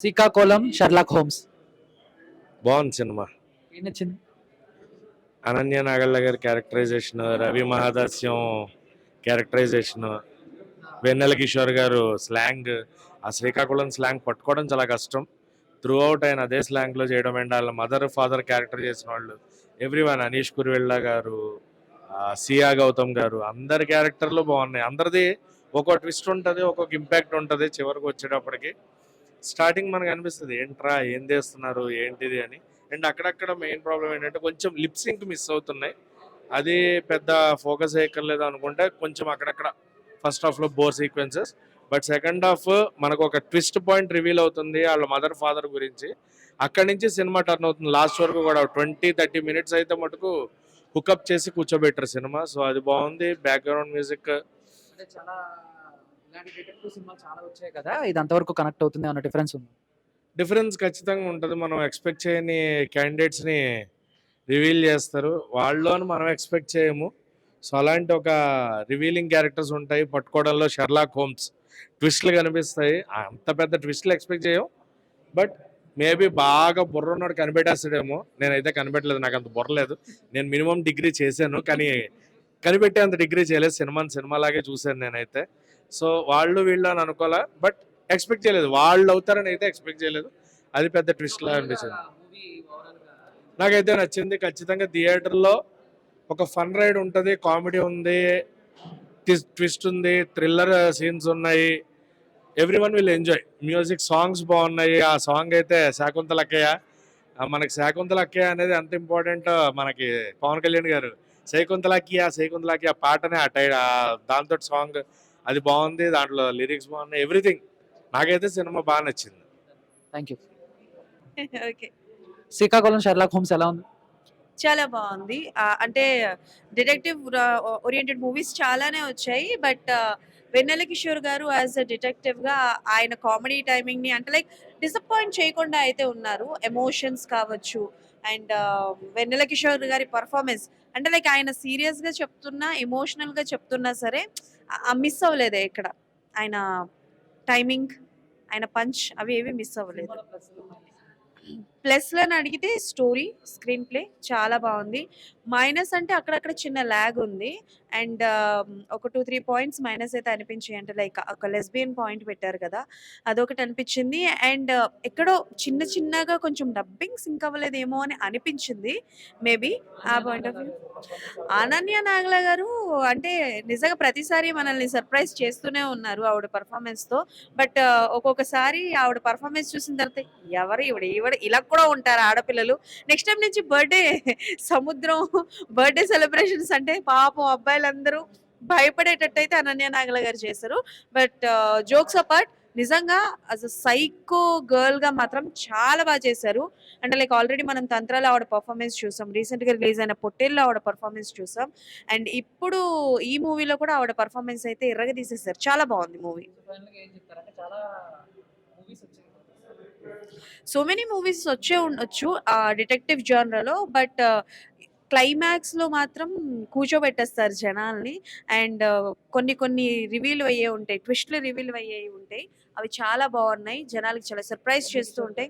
Srikakulam Sherlock homes బాగుంది cinema. ఏం నచ్చింది? అనన్య నాగళ్ళ గారి క్యారెక్టరైజేషన్, రవి మహాదాస్యం క్యారెక్టరైజేషన్, వెన్నెల కిషోర్ గారు స్లాంగ్, ఆ శ్రీకాకుళం స్లాంగ్ పట్టుకోవడం చాలా కష్టం. త్రూ అవుట్ ఆయన అదే స్లాంగ్లో చేయడం అండ్ వాళ్ళ మదర్ ఫాదర్ క్యారెక్టర్ చేసిన వాళ్ళు ఎవ్రీవన్, అనీష్ కురువెళ్ళ గారు, సియా గౌతమ్ గారు, అందరి క్యారెక్టర్లు బాగున్నాయి. అందరిది ఒక్కో ట్విస్ట్ ఉంటుంది, ఒక్కొక్క ఇంపాక్ట్ ఉంటుంది. చివరికి వచ్చేటప్పటికి స్టార్టింగ్ మనకు అనిపిస్తుంది ఏంట్రా ఏం చేస్తున్నారు ఏంటిది అని. అండ్ అక్కడక్కడ మెయిన్ ప్రాబ్లం ఏంటంటే కొంచెం లిప్ సింక్ మిస్ అవుతున్నాయి. అది పెద్ద ఫోకస్ అయ్యక్కర్లేదు అనుకుంటే కొంచెం అక్కడక్కడ ఫస్ట్ హాఫ్లో bore sequences. But second half మనకు ఒక ట్విస్ట్ పాయింట్ రివీల్ అవుతుంది వాళ్ళ మదర్ ఫాదర్ గురించి. అక్కడి నుంచి సినిమా టర్న్ అవుతుంది. లాస్ట్ వరకు కూడా 20-30 మినిట్స్ అయితే మటుకు హుకప్ చేసి కూర్చోబెట్టారు సినిమా. సో అది బాగుంది. బ్యాక్గ్రౌండ్ మ్యూజిక్ అంటే చాలా ఇలాంటి డిటెక్టివ్ సినిమాలు చాలా వచ్చాయి కదా, ఇది అంతవరకు కనెక్ట్ అవుతుంది అన్న డిఫరెన్స్ ఉంది. డిఫరెన్స్ ఖచ్చితంగా ఉంటుంది. మనం ఎక్స్పెక్ట్ చేయని క్యాండిడేట్స్ని రివీల్ చేస్తారు, వాళ్ళలోని మనం ఎక్స్పెక్ట్ చేయము. సో అలాంటి ఒక రివీలింగ్ క్యారెక్టర్స్ ఉంటాయి. పట్టుకోవడంలో షెర్లాక్ హోమ్స్ ట్విస్ట్లు కనిపిస్తాయి. అంత పెద్ద ట్విస్ట్లు ఎక్స్పెక్ట్ చేయం. బట్ మేబీ బాగా బుర్ర ఉన్నాడు కనిపెట్టేస్తాడేమో. నేనైతే కనిపెట్టలేదు, నాకు అంత బుర్ర లేదు. నేను మినిమం డిగ్రీ చేశాను కానీ కనిపెట్టేంత డిగ్రీ చేయలేదు. సినిమాలాగే చూశాను నేనైతే. సో వాళ్ళు వీళ్ళు అని అనుకోలే, బట్ ఎక్స్పెక్ట్ చేయలేదు వాళ్ళు అవుతారని అయితే ఎక్స్పెక్ట్ చేయలేదు. అది పెద్ద ట్విస్ట్ లా అనిపించింది. నాకైతే నచ్చింది. ఖచ్చితంగా థియేటర్లో ఒక ఫన్ రైడ్ ఉంటుంది, కామెడీ ఉంది, ట్విస్ట్ ఉంది, థ్రిల్లర్ సీన్స్ ఉన్నాయి. Every one will enjoy. Music, songs బాగున్నాయి. ఆ సాంగ్ అయితే శాకుంతల అక్కయ్య, మనకి శాకుంతల అక్కయ్య అనేది అంత ఇంపార్టెంట్. మనకి పవన్ కళ్యాణ్ గారు శైకుంతలాకి ఆ పాటనే దాంతో సాంగ్ అది బాగుంది. దాంట్లో లిరిక్స్ బాగున్నాయి, ఎవ్రీథింగ్. నాకైతే సినిమా బాగా నచ్చింది. Thank you. Okay. Srikakulam Sherlock homes ఎలా ఉంది? చాలా బాగుంది. అంటే డిటెక్టివ్ ఓరియంటెడ్ మూవీస్ చాలానే వచ్చాయి. బట్ వెన్నెల కిషోర్ గారు యాజ్ అ డిటెక్టివ్గా ఆయన కామెడీ టైమింగ్ని అంటే లైక్ డిసప్పాయింట్ చేయకుండా అయితే ఉన్నారు. ఎమోషన్స్ కావచ్చు అండ్ వెన్నెల కిషోర్ గారి పర్ఫార్మెన్స్ అంటే లైక్ ఆయన సీరియస్గా చెప్తున్నా ఎమోషనల్గా చెప్తున్నా సరే మిస్ అవ్వలేదు ఇక్కడ. ఆయన టైమింగ్, ఆయన పంచ్ అవి ఏవి మిస్ అవ్వలేదు. ప్లస్‌లని అడిగితే స్టోరీ, స్క్రీన్ ప్లే చాలా బాగుంది. మైనస్ అంటే అక్కడక్కడ చిన్న ల్యాగ్ ఉంది. అండ్ ఒక 2, 3 పాయింట్స్ మైనస్ అయితే అనిపించాయి. అంటే లైక్ ఒక లెస్బియన్ పాయింట్ పెట్టారు కదా, అదొకటి అనిపించింది. అండ్ ఎక్కడో చిన్నగా కొంచెం డబ్బింగ్ సింక్ అవ్వలేదేమో అని అనిపించింది మేబీ ఆ పాయింట్ ఆఫ్ వ్యూ. అనన్య నాగల గారు అంటే నిజంగా ప్రతిసారి మనల్ని సర్ప్రైజ్ చేస్తూనే ఉన్నారు ఆవిడ పర్ఫార్మెన్స్‌తో. బట్ ఒక్కొక్కసారి ఆవిడ పర్ఫార్మెన్స్ చూసిన తర్వాత ఎవరు ఈవిడ ఇలా కూడా ఉంటారు ఆడపిల్లలు. నెక్స్ట్ టైం నుంచి సముద్రం బర్త్డే సెలబ్రేషన్స్ అంటే పాపం అబ్బాయిలందరూ భయపడేటట్టయితే అనన్య నాగల గారు చేశారు. బట్ జోక్స్ అపార్ట్ నిజంగా అస్ అ సైకో గర్ల్ గా మాత్రం చాలా బాగా చేశారు. అంటే లైక్ ఆల్రెడీ మనం తంత్రాలు ఆవిడ పర్ఫార్మెన్స్ చూసాం, రీసెంట్ గా రిలీజ్ అయిన పొట్టేల్లో ఆవిడ పర్ఫార్మెన్స్ చూసాం. అండ్ ఇప్పుడు ఈ మూవీలో కూడా ఆవిడ పర్ఫార్మెన్స్ అయితే ఎర్రగా తీసేశారు. చాలా బాగుంది మూవీ. సో మెనీ మూవీస్ వచ్చే ఉండొచ్చు ఆ డిటెక్టివ్ జానరాలో. బట్ క్లైమాక్స్లో మాత్రం కూర్చోబెట్టేస్తారు జనాల్ని. అండ్ కొన్ని రివీల్ అయ్యే ఉంటాయి, ట్విస్ట్లు రివీల్ అయ్యే ఉంటాయి. అవి చాలా బాగున్నాయి, జనాలకి చాలా సర్ప్రైజ్ చేస్తూ ఉంటాయి.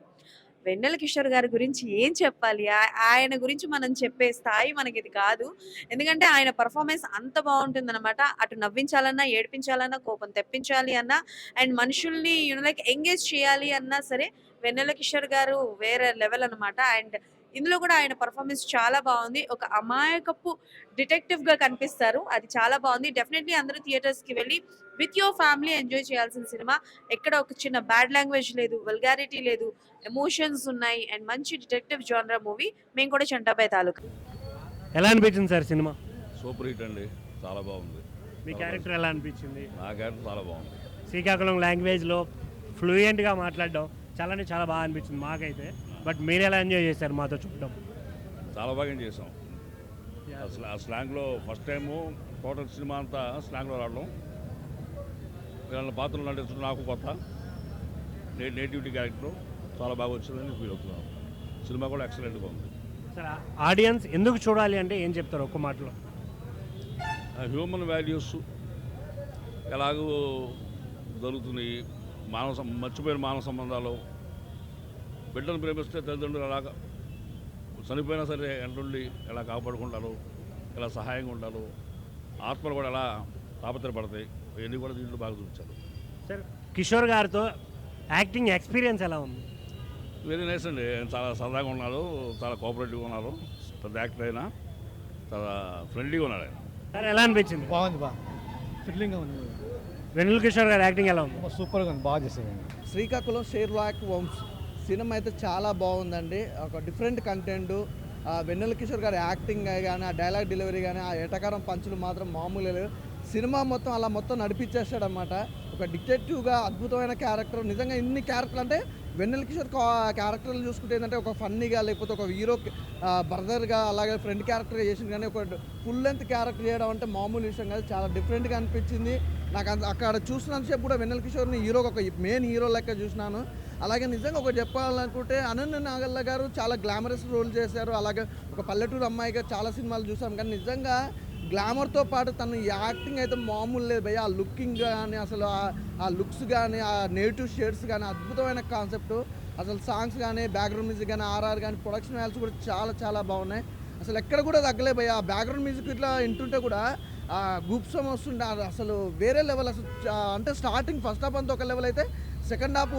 వెన్నెల కిషోర్ గారి గురించి ఏం చెప్పాలి, ఆయన గురించి మనం చెప్పే స్థాయి మనకి ఇది కాదు. ఎందుకంటే ఆయన పర్ఫార్మెన్స్ అంత బాగుంటుందన్నమాట. అటు నవ్వించాలన్నా, ఏడిపించాలన్నా, కోపం తెప్పించాలి అన్నా, అండ్ మనుషుల్ని లైక్ ఎంగేజ్ చేయాలి అన్నా సరే వెన్నెల కిషోర్ గారు వేరే లెవెల్ అనమాట. అండ్ ఇందులో కూడా ఆయన పర్ఫార్మెన్స్ చాలా బాగుంది. ఒక అమాయకపు డిటెక్టివ్ గా కనిపిస్తారు, అది చాలా బాగుంది. డెఫినెట్లీ అందరూ థియేటర్స్ కి వెళ్ళి విత్ యువర్ ఫ్యామిలీ ఎంజాయ్ చేయాల్సిన సినిమా. ఎక్కడ ఒక చిన్న బ్యాడ్ లాంగ్వేజ్ లేదు, వల్గారిటీ లేదు, ఎమోషన్స్ ఉన్నాయి. అండ్ మంచి డిటెక్టివ్ జానరా మూవీ. మేము కూడా చంటాబాయ్ తాలూకా. ఎలా అనిపించింది సార్ సినిమా? సూపర్ హిట్ అండి, చాలా బాగుంది. మీ క్యారెక్టర్ ఎలా అనిపించింది? నా క్యారెక్టర్ చాలా బాగుంది. శ్రీకాకుళం లాంగ్వేజ్లో ఫ్లూయెంట్గా మాట్లాడడం చాలా బాగా అనిపించింది మాకైతే. బట్ మీరు ఎలా ఎంజాయ్ చేశారు మాతో చూడడం? చాలా బాగా చేసాం. అసలు ఆ స్లాంగ్లో ఫస్ట్ టైము టోటల్ సినిమా అంతా స్లాంగ్లో రావడం, వీళ్ళ పాత్రలు నటించడం నాకు కొత్త. నేటివిటీ క్యారెక్టర్ చాలా బాగా వచ్చిందని ఫీల్ అవుతున్నాను. సినిమా కూడా ఎక్సలెంట్గా ఉంది. సార్ ఆడియన్స్ ఎందుకు చూడాలి అంటే ఏం చెప్తారు ఒక్క మాటలో? హ్యూమన్ వాల్యూస్ ఎలాగో జరుగుతున్నాయి, మర్చిపోయిన మానవ సంబంధాలు బిడ్డను ప్రేమిస్తే తల్లిదండ్రులు అలాగా చనిపోయినా సరే ఎంటుండి ఎలా కాపాడుకుంటారు, ఎలా సహాయంగా ఉండాలి, ఆత్మలు కూడా ఎలా తాపత్రపడతాయి, ఇవన్నీ కూడా దీంట్లో బాగా చూపించారు. సార్ కిషోర్ గారితో యాక్టింగ్ ఎక్స్పీరియన్స్ ఎలా ఉంది? వెరీ నైస్ అండి. చాలా సరదాగా ఉన్నారు, చాలా కోఆపరేటివ్గా ఉన్నారు. పెద్ద యాక్టర్ అయినా చాలా ఫ్రెండ్లీగా ఉన్నారు ఆయన. సార్ ఎలా అనిపించింది? బాగుంది, థ్రిల్లింగ్గా ఉంది, వెన్నెల కిషోర్ గారి యాక్టింగ్ ఎలా ఉంది? సూపర్గా ఉంది, బాగా చేసేదండి. శ్రీకాకుళం షెర్లాక్ హోమ్స్ సినిమా అయితే చాలా బాగుందండి. ఒక డిఫరెంట్ కంటెంట్, వెన్నెల కిషోర్ గారి యాక్టింగ్ కానీ, ఆ డైలాగ్ డెలివరీ కానీ, ఆ ఎటకారం పంచులు మాత్రం మామూలు లేవు. సినిమా మొత్తం అలా మొత్తం నడిపించేస్తాడనమాట. ఒక డిటెక్టివ్గా అద్భుతమైన క్యారెక్టర్. నిజంగా ఇన్ని క్యారెక్టర్లు అంటే వెన్నెల కిషోర్ క్యారెక్టర్లు చూసుకుంటే ఏంటంటే ఒక ఫన్నీగా, లేకపోతే ఒక హీరో బ్రదర్గా, అలాగే ఫ్రెండ్ క్యారెక్టర్గా చేసింది. కానీ ఒక ఫుల్ లెంత్ క్యారెక్టర్ చేయడం అంటే మామూలు విషయం కాదు. చాలా డిఫరెంట్గా అనిపించింది నాకు. అక్కడ చూసినంతసేపు కూడా వెన్నెల కిషోర్ని హీరోగా ఒక మెయిన్ హీరో లెక్క చూసినాను. అలాగే నిజంగా ఒకటి చెప్పాలనుకుంటే అనన్య నాగల్ల గారు చాలా గ్లామరస్ రోల్ చేశారు. అలాగే ఒక పల్లెటూరు అమ్మాయిగా చాలా సినిమాలు చూసాం. కానీ నిజంగా గ్లామర్తో పాటు తన యాక్టింగ్ అయితే మామూలు లేదు భయ్య. ఆ లుకింగ్ కానీ, అసలు ఆ లుక్స్ కానీ, ఆ నేటివ్ షేడ్స్ కానీ అద్భుతమైన కాన్సెప్ట్. అసలు సాంగ్స్ కానీ, బ్యాక్గ్రౌండ్ మ్యూజిక్ కానీ, ఆర్ఆర్ కానీ, ప్రొడక్షన్ వాల్యూస్ కూడా చాలా చాలా బాగున్నాయి. అసలు ఎక్కడ కూడా తగ్గలే భయ్య. ఆ బ్యాక్గ్రౌండ్ మ్యూజిక్ ఇట్లా వింటుంటే కూడా గూప్సం వస్తుండే. అసలు వేరే లెవెల్. అసలు అంటే స్టార్టింగ్ ఫస్ట్ హాఫ్ అంతా ఒక లెవెల్ అయితే సెకండ్ హాఫ్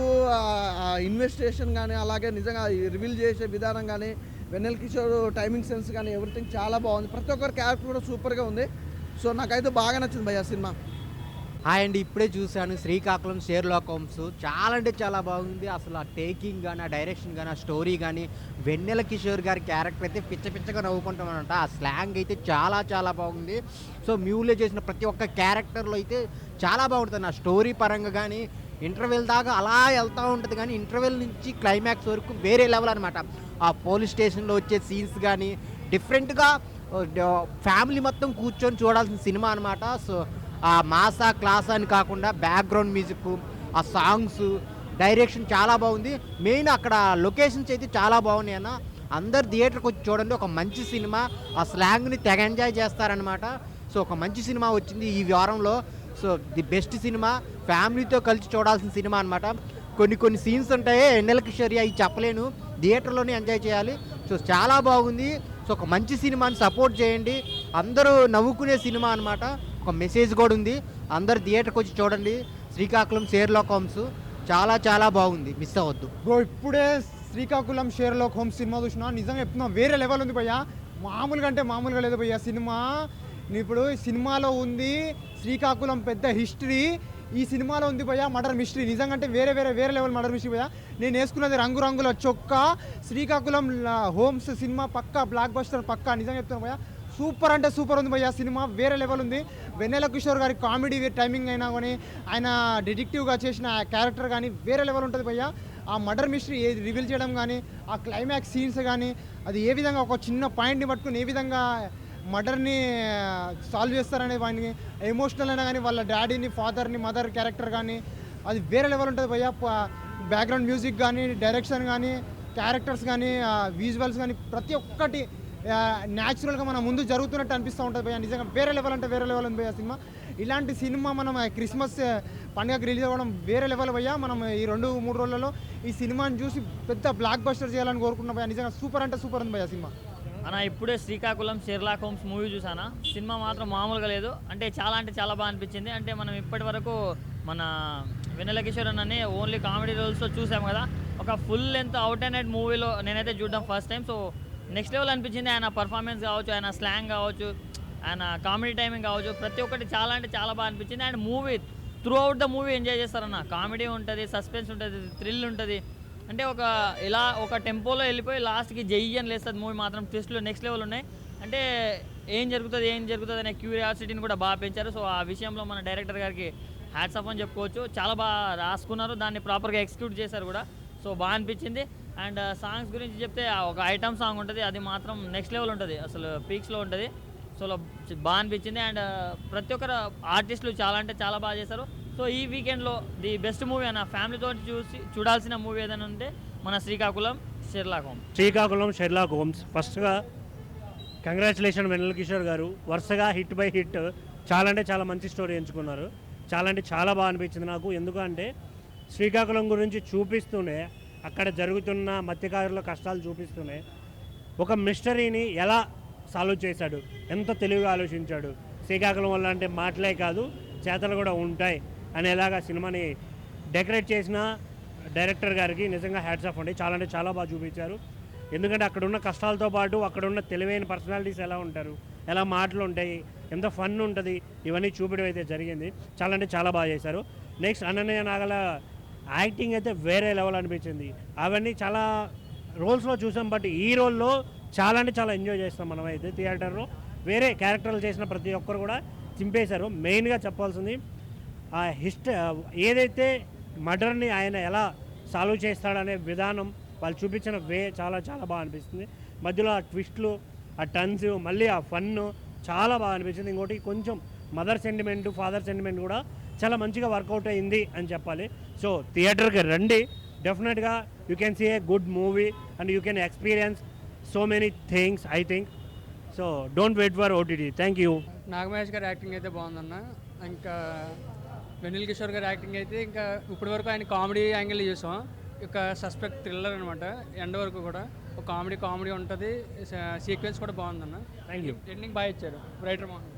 ఇన్వెస్టిగేషన్ కానీ, అలాగే నిజంగా రివీల్ చేసే విధానం కానీ, వెన్నెల కిషోర్ టైమింగ్ సెన్స్ కానీ ఎవ్రీథింగ్ చాలా బాగుంది. ప్రతి ఒక్కరి క్యారెక్టర్ కూడా సూపర్గా ఉంది. సో నాకైతే బాగా నచ్చింది భయ్య సినిమా. హాయ్ అండి, ఇప్పుడే చూశాను శ్రీకాకుళం షెర్లాక్ హోమ్స్. చాలా అంటే చాలా బాగుంది. అసలు ఆ టేకింగ్ కానీ, ఆ డైరెక్షన్ కానీ, ఆ స్టోరీ కానీ, వెన్నెల కిషోర్ గారి క్యారెక్టర్ అయితే పిచ్చగా నవ్వుకుంటామన్నమాట. ఆ స్లాంగ్ అయితే చాలా చాలా బాగుంది. సో మ్యూలో చేసిన ప్రతి ఒక్క క్యారెక్టర్లో అయితే చాలా బాగుంటుంది. ఆ స్టోరీ పరంగా కానీ, ఇంటర్వెల్ దాకా అలా వెళ్తూ ఉంటుంది. కానీ ఇంటర్వెల్ నుంచి క్లైమాక్స్ వరకు వేరే లెవెల్ అనమాట. ఆ పోలీస్ స్టేషన్లో వచ్చే సీన్స్ కానీ డిఫరెంట్గా ఫ్యామిలీ మొత్తం కూర్చొని చూడాల్సిన సినిమా అనమాట. సో ఆ మాసా క్లాస్ అని కాకుండా బ్యాక్గ్రౌండ్ మ్యూజిక్, ఆ సాంగ్స్, డైరెక్షన్ చాలా బాగుంది. మెయిన్ అక్కడ లొకేషన్స్ అయితే చాలా బాగున్నాయి అన్న. అందరు థియేటర్కి వచ్చి చూడండి. ఒక మంచి సినిమా. ఆ స్లాంగ్ని తెగ ఎంజాయ్ చేస్తారనమాట. సో ఒక మంచి సినిమా వచ్చింది ఈ వారంలో. సో ది బెస్ట్ సినిమా, ఫ్యామిలీతో కలిసి చూడాల్సిన సినిమా అనమాట. కొన్ని సీన్స్ ఉంటాయి వెన్నెల కిషోర్ అవి చెప్పలేను, థియేటర్లోనే ఎంజాయ్ చేయాలి. సో చాలా బాగుంది. సో ఒక మంచి సినిమాని సపోర్ట్ చేయండి. అందరూ నవ్వుకునే సినిమా అనమాట. ఒక మెసేజ్ కూడా ఉంది. అందరు థియేటర్కి వచ్చి చూడండి. శ్రీకాకుళం షెర్లాక్ హోమ్స్ చాలా చాలా బాగుంది, మిస్ అవ్వద్దు. బ్రో ఇప్పుడే శ్రీకాకుళం షెర్లాక్ హోమ్స్ సినిమా చూసినా, నిజంగా చెప్తున్నా వేరే లెవెల్ ఉంది భయ్య. మామూలుగా అంటే మామూలుగా లేదు భయ్య సినిమా. ఇప్పుడు సినిమాలో ఉంది శ్రీకాకుళం పెద్ద హిస్టరీ, ఈ సినిమాలో ఉంది భయ్య మర్డర్ మిస్టరీ. నిజంగా అంటే వేరే లెవెల్ మర్డర్ మిస్టరీ భయ్య. నేను వేసుకున్నది రంగురంగుల చొక్కా. శ్రీకాకుళం హోమ్స్ సినిమా పక్కా బ్లాక్ బస్టర్ పక్కా. నిజంగా చెప్తున్నాను భయ్య, సూపర్ అంటే సూపర్ ఉంది భయ్య సినిమా. వేరే లెవెల్ ఉంది. వెన్నెల కిషోర్ గారి కామెడీ టైమింగ్ అయినా కానీ, ఆయన డిటెక్టివ్గా చేసిన క్యారెక్టర్ కానీ వేరే లెవెల్ ఉంటుంది భయ్య. ఆ మర్డర్ మిస్టరీ ఏది రివీల్ చేయడం కానీ, ఆ క్లైమాక్స్ సీన్స్ కానీ, అది ఏ విధంగా ఒక చిన్న పాయింట్ని పట్టుకుని ఏ విధంగా మర్డర్ని సాల్వ్ చేస్తారనే వాడిని ఎమోషనల్ అయినా కానీ, వాళ్ళ డాడీని, ఫాదర్ని, మదర్ క్యారెక్టర్ కానీ అది వేరే లెవెల్ ఉంటుంది భయ్య. బ్యాక్గ్రౌండ్ మ్యూజిక్ కానీ, డైరెక్షన్ కానీ, క్యారెక్టర్స్ కానీ, విజువల్స్ కానీ ప్రతి ఒక్కటి న్యాచురల్గా మన ముందు జరుగుతున్నట్టు అనిపిస్తూ ఉంటుంది భయ్య. నిజంగా వేరే లెవెల్ అంటే వేరే లెవెల్ ఉంది భయ్య సినిమా. ఇలాంటి సినిమా మనం క్రిస్మస్ పండుగకి రిలీజ్ అవ్వడం వేరే లెవెల్ భయ్య. మనం ఈ 2-3 రోజులలో ఈ సినిమాని చూసి పెద్ద బ్లాక్ బస్టర్ చేయాలని కోరుకుంటున్నాం భయ్య. నిజంగా సూపర్ అంటే సూపర్ ఉంది భయ్య సినిమా. అన్న ఇప్పుడే శ్రీకాకుళం షెర్లాక్ హోమ్స్ మూవీ చూసానా. సినిమా మాత్రం మామూలుగా లేదు. అంటే చాలా బాగా అనిపించింది. అంటే మనం ఇప్పటి వరకు మన వెన్నెల కిషోర్ అన్నని ఓన్లీ కామెడీ రోల్స్లో చూసాం కదా. ఒక full length out and out మూవీలో నేనైతే చూడడం first time. So next level అనిపించింది. ఆయన పర్ఫార్మెన్స్ కావచ్చు, ఆయన స్లాంగ్ కావచ్చు, ఆయన కామెడీ టైమింగ్ కావచ్చు, ప్రతి ఒక్కటి చాలా బాగా అనిపించింది. And movie through out the movie enjoy చేస్తారన్న. కామెడీ ఉంటుంది, సస్పెన్స్ ఉంటుంది, థ్రిల్ ఉంటుంది. అంటే ఒక టెంపోలో వెళ్ళిపోయి లాస్ట్కి జయ్యని లేస్తుంది మూవీ మాత్రం. ట్విస్ట్లు నెక్స్ట్ లెవెల్ ఉన్నాయి. అంటే ఏం జరుగుతుంది అనే క్యూరియాసిటీని కూడా బాగా పెంచారు. సో ఆ విషయంలో మన డైరెక్టర్ గారికి హ్యాట్స్ ఆఫ్ అని చెప్పుకోవచ్చు. చాలా బాగా రాసుకున్నారు, దాన్ని ప్రాపర్గా ఎగ్జిక్యూట్ చేశారు కూడా. సో బాగా అనిపించింది. అండ్ సాంగ్స్ గురించి చెప్తే ఒక ఐటమ్ సాంగ్ ఉంటుంది, అది మాత్రం నెక్స్ట్ లెవెల్ ఉంటుంది, అసలు పీక్స్లో ఉంటుంది. సో బాగా అనిపించింది. అండ్ ప్రతి ఒక్కరు ఆర్టిస్టులు చాలా బాగా చేశారు. సో ఈ వీకెండ్లో ది బెస్ట్ మూవీ అన్న ఫ్యామిలీతో చూడాల్సిన మూవీ ఏదైనా ఉంటే మన శ్రీకాకుళం షెర్లాక్ హోమ్స్. ఫస్ట్గా కంగ్రాచులేషన్ వెన్నెల కిషోర్ గారు. వరుసగా హిట్ బై హిట్ చాలా మంచి స్టోరీ ఎంచుకున్నారు. చాలా బాగా అనిపించింది నాకు. ఎందుకంటే శ్రీకాకుళం గురించి చూపిస్తూనే అక్కడ జరుగుతున్న మత్స్యకారుల కష్టాలు చూపిస్తున్నాయి. ఒక మిస్టరీని ఎలా సాల్వ్ చేశాడు, ఎంత తెలివిగా ఆలోచించాడు. శ్రీకాకుళం వల్ల అంటే మాటలే కాదు చేతలు కూడా ఉంటాయి అనేలాగా సినిమాని డెకరేట్ చేసిన డైరెక్టర్ గారికి నిజంగా హ్యాట్స్ ఆఫ్ అండి. చాలా అంటే చాలా బాగా చూపించారు. ఎందుకంటే అక్కడ ఉన్న కష్టాలతో పాటు అక్కడ ఉన్న తెలివైన పర్సనాలిటీస్ ఎలా ఉంటారు, ఎలా మాటలు ఉంటాయి, ఎంత ఫన్ ఉంటుంది, ఇవన్నీ చూపించడం అయితే జరిగింది. చాలా అంటే చాలా బాగా చేశారు. నెక్స్ట్ అనన్య నాగల యాక్టింగ్ అయితే వేరే లెవెల్ అనిపించింది. అవన్నీ చాలా రోల్స్లో చూసాం, బట్ ఈ రోల్లో చాలా అంటే చాలా ఎంజాయ్ చేస్తాం మనం అయితే థియేటర్లో. వేరే క్యారెక్టర్లు చేసిన ప్రతి ఒక్కరు కూడా చింపేశారు. మెయిన్గా చెప్పాల్సింది ఆ ఏదైతే మర్డర్ని ఆయన ఎలా సాల్వ్ చేస్తాడనే విధానం, వాళ్ళు చూపించిన వే చాలా చాలా బాగా అనిపిస్తుంది. మధ్యలో ఆ ట్విస్ట్లు, ఆ టర్న్స్, మళ్ళీ ఆ ఫన్ చాలా బాగా అనిపించింది. ఇంకోటి కొంచెం మదర్ సెంటిమెంట్, ఫాదర్ సెంటిమెంట్ కూడా చాలా మంచిగా వర్కౌట్ అయింది అని చెప్పాలి. సో థియేటర్కి రండి, డెఫినెట్గా you can see a good movie and you can experience so many things I think. So don't wait for OTT. Thank you. Nagamahesh గారి యాక్టింగ్ అయితే బాగుందన్న. ఇంకా వెనిల్ కిషోర్ గారి యాక్టింగ్ అయితే ఇంకా ఇప్పటి వరకు ఆయన కామెడీ యాంగిల్ చూసాం. ఒక సస్పెక్ట్ థ్రిల్లర్ అనమాట. ఎండ్ వరకు కూడా ఒక కామెడీ ఉంటుంది. సీక్వెన్స్ కూడా బాగుందన్న. Thank you. ఎండింగ్ బాగా ఇచ్చారు రైటర్ మోహన్.